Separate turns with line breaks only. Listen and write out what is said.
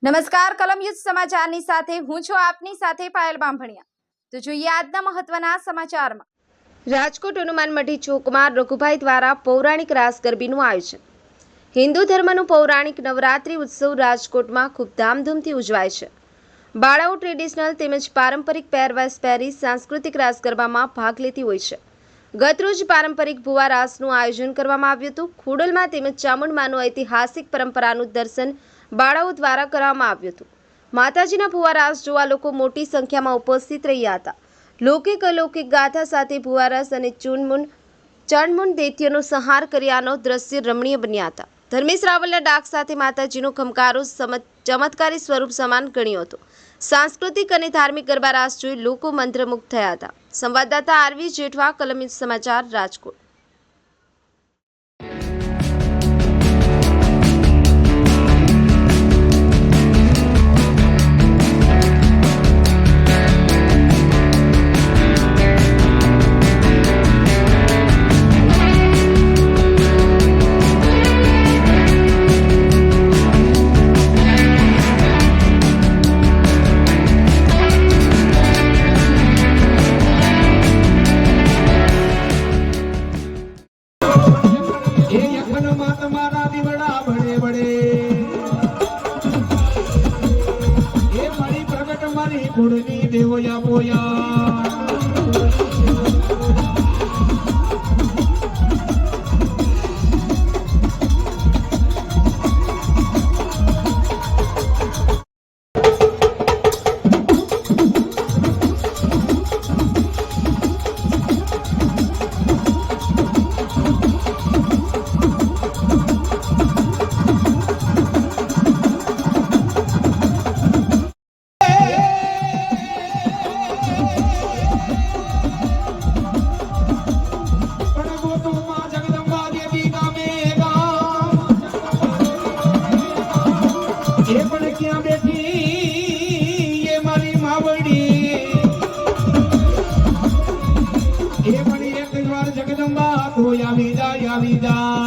નમસ્કાર કલમ યુદ્ધ સમાચારની સાથે હું છું આપની સાથે પાયલ બાંભણિયા। તો જોઈએ આજના મહત્વના સમાચારમાં। રાજકોટ હનુમાન મઢી ચોકમાં રઘુભાઈ દ્વારા પૌરાણિક રાસ ગરબીનું આયોજન। હિન્દુ ધર્મનું પૌરાણિક નવરાત્રિ ઉત્સવ રાજકોટમાં ખૂબ ધામધૂમથી ઉજવાય છે। બાળાઓ ટ્રેડિશનલ તેમજ પારંપરિક પહેરવેશ પહેરી સાંસ્કૃતિક રાસ ગરબામાં ભાગ લેતી હોય છે। ગતરોજ પારંપરિક ભુવા રાસનું આયોજન કરવામાં આવ્યું હતું। ખોડલમાં તેમજ ચામુંડમાનું ઐતિહાસિક પરંપરાનું દર્શન બાળાઓ દ્વારા કરવામાં આવ્યું હતું। માતાજીના ભુવા રાસ જોવા લોકો મોટી સંખ્યામાં ઉપસ્થિત રહ્યા હતા। લૌકિક અલૌકિક ગાથા સાથે ભુવા રસ અને ચણમુંડ દૈત્યનો સંહાર કર્યાનો દ્રશ્ય રમણીય બન્યા હતા। ધર્મેશ રાવલના ડાક સાથે માતાજીનો ખમકારો ચમત્કારી સ્વરૂપ સમાન ગણ્યો હતો। સાંસ્કૃતિક અને ધાર્મિક ગરબા રાસ જોઈ લોકો મંત્રમુગ્ધ થયા હતા। સંવાદદાતા આરવી જેઠવા, કલમ યુદ્ધ સમાચાર, રાજકોટ।
कुड़नी देवो या बोया जगदम्बा तो या वीजा